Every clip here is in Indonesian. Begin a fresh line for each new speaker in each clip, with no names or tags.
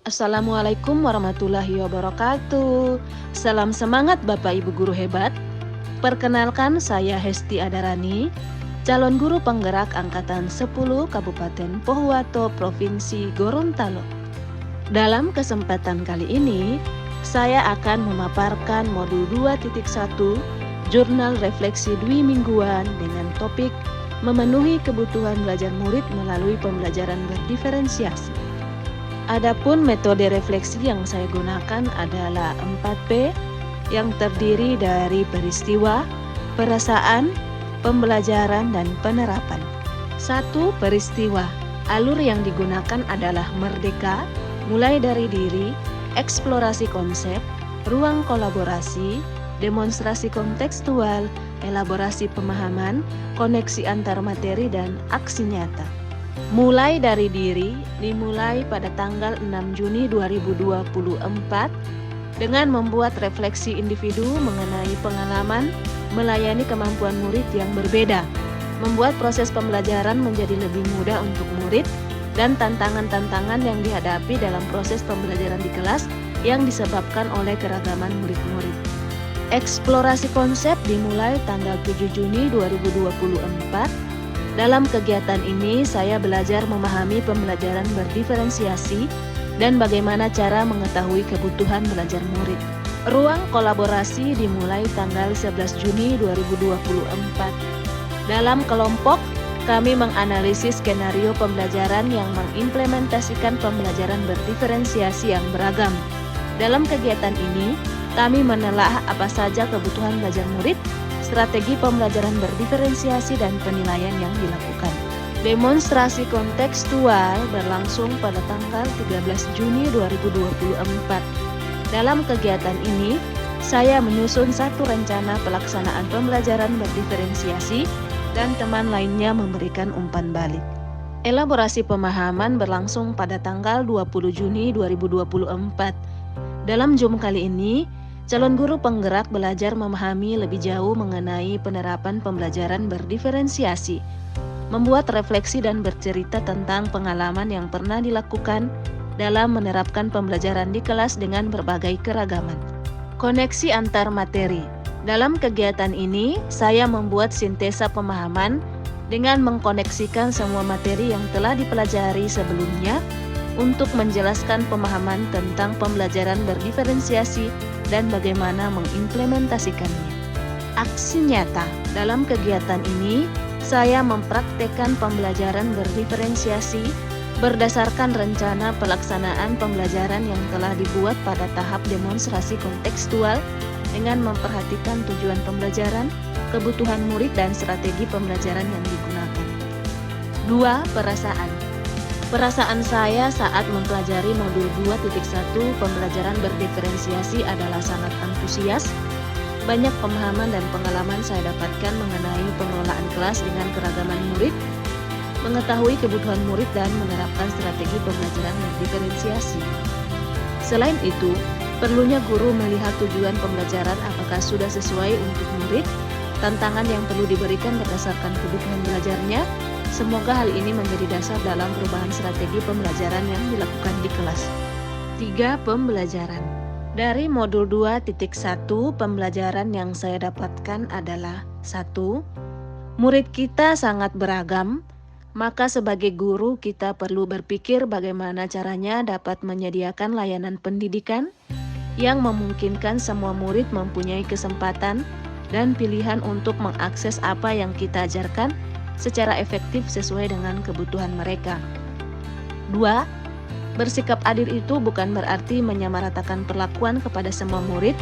Assalamualaikum warahmatullahi wabarakatuh. Salam semangat Bapak Ibu Guru hebat. Perkenalkan, saya Hesti Adarani, calon guru penggerak Angkatan 10 Kabupaten Pohuwato, Provinsi Gorontalo. Dalam kesempatan kali ini, saya akan memaparkan modul 2.1 Jurnal Refleksi Dwi Mingguan dengan topik memenuhi kebutuhan belajar murid melalui pembelajaran berdiferensiasi. Adapun metode refleksi yang saya gunakan adalah 4P yang terdiri dari peristiwa, perasaan, pembelajaran, dan penerapan. 1. Peristiwa. Alur yang digunakan adalah merdeka, mulai dari diri, eksplorasi konsep, ruang kolaborasi, demonstrasi kontekstual, elaborasi pemahaman, koneksi antar materi, dan aksi nyata. Mulai dari diri dimulai pada tanggal 6 Juni 2024 dengan membuat refleksi individu mengenai pengalaman melayani kemampuan murid yang berbeda, membuat proses pembelajaran menjadi lebih mudah untuk murid, dan tantangan-tantangan yang dihadapi dalam proses pembelajaran di kelas yang disebabkan oleh keragaman murid-murid. Eksplorasi konsep dimulai tanggal 7 Juni 2024. Dalam kegiatan ini, saya belajar memahami pembelajaran berdiferensiasi dan bagaimana cara mengetahui kebutuhan belajar murid. Ruang kolaborasi dimulai tanggal 11 Juni 2024. Dalam kelompok, kami menganalisis skenario pembelajaran yang mengimplementasikan pembelajaran berdiferensiasi yang beragam. Dalam kegiatan ini, kami menelaah apa saja kebutuhan belajar murid, strategi pembelajaran berdiferensiasi, dan penilaian yang dilakukan. Demonstrasi kontekstual berlangsung pada tanggal 13 Juni 2024. Dalam kegiatan ini, saya menyusun satu rencana pelaksanaan pembelajaran berdiferensiasi dan teman lainnya memberikan umpan balik. Elaborasi pemahaman berlangsung pada tanggal 20 Juni 2024. Dalam Zoom kali ini, calon guru penggerak belajar memahami lebih jauh mengenai penerapan pembelajaran berdiferensiasi, membuat refleksi dan bercerita tentang pengalaman yang pernah dilakukan dalam menerapkan pembelajaran di kelas dengan berbagai keragaman. Koneksi antar materi. Dalam kegiatan ini, saya membuat sintesa pemahaman dengan mengkoneksikan semua materi yang telah dipelajari sebelumnya untuk menjelaskan pemahaman tentang pembelajaran berdiferensiasi dan bagaimana mengimplementasikannya. Aksi nyata. Dalam kegiatan ini, saya mempraktekkan pembelajaran berdiferensiasi berdasarkan rencana pelaksanaan pembelajaran yang telah dibuat pada tahap demonstrasi kontekstual dengan memperhatikan tujuan pembelajaran, kebutuhan murid, dan strategi pembelajaran yang digunakan. 2. Perasaan. Perasaan saya saat mempelajari modul 2.1 pembelajaran berdiferensiasi adalah sangat antusias. Banyak pemahaman dan pengalaman saya dapatkan mengenai pengelolaan kelas dengan keragaman murid, mengetahui kebutuhan murid, dan menerapkan strategi pembelajaran berdiferensiasi. Selain itu, perlunya guru melihat tujuan pembelajaran apakah sudah sesuai untuk murid, tantangan yang perlu diberikan berdasarkan kebutuhan belajarnya. Semoga hal ini menjadi dasar dalam perubahan strategi pembelajaran yang dilakukan di kelas. 3. Pembelajaran. Dari modul 2.1, pembelajaran yang saya dapatkan adalah 1. Murid kita sangat beragam, maka sebagai guru kita perlu berpikir bagaimana caranya dapat menyediakan layanan pendidikan yang memungkinkan semua murid mempunyai kesempatan dan pilihan untuk mengakses apa yang kita ajarkan secara efektif sesuai dengan kebutuhan mereka. 2. Bersikap adil itu bukan berarti menyamaratakan perlakuan kepada semua murid,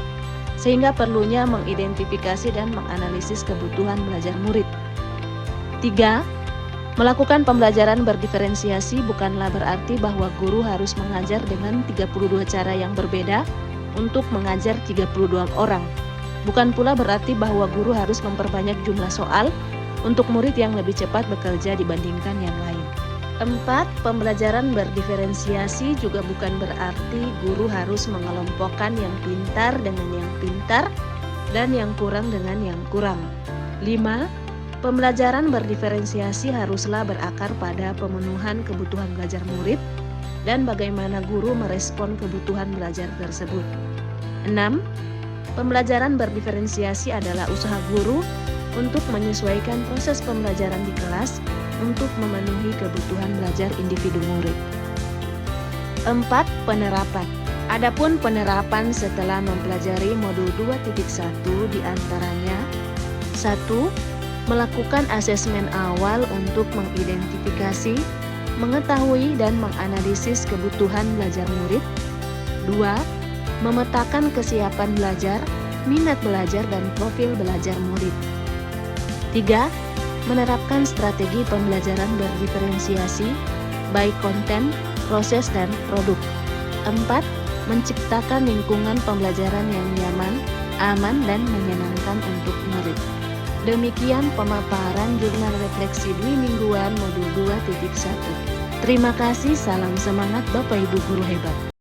sehingga perlunya mengidentifikasi dan menganalisis kebutuhan belajar murid. 3. Melakukan pembelajaran berdiferensiasi bukanlah berarti bahwa guru harus mengajar dengan 32 cara yang berbeda untuk mengajar 32 orang. Bukan pula berarti bahwa guru harus memperbanyak jumlah soal untuk murid yang lebih cepat bekerja dibandingkan yang lain. 4. Pembelajaran berdiferensiasi juga bukan berarti guru harus mengelompokkan yang pintar dengan yang pintar dan yang kurang dengan yang kurang. 5. Pembelajaran berdiferensiasi haruslah berakar pada pemenuhan kebutuhan belajar murid dan bagaimana guru merespon kebutuhan belajar tersebut. 6. Pembelajaran berdiferensiasi adalah usaha guru untuk menyesuaikan proses pembelajaran di kelas untuk memenuhi kebutuhan belajar individu murid. 4. Penerapan. Adapun penerapan setelah mempelajari modul 2.1 diantaranya 1. Melakukan asesmen awal untuk mengidentifikasi, mengetahui dan menganalisis kebutuhan belajar murid. 2. Memetakan kesiapan belajar, minat belajar dan profil belajar murid. 3. Menerapkan strategi pembelajaran berdiferensiasi, baik konten, proses dan produk. 4. Menciptakan lingkungan pembelajaran yang nyaman, aman dan menyenangkan untuk murid. Demikian pemaparan jurnal refleksi Dwi Mingguan modul 2.1. Terima kasih, salam semangat Bapak Ibu guru hebat.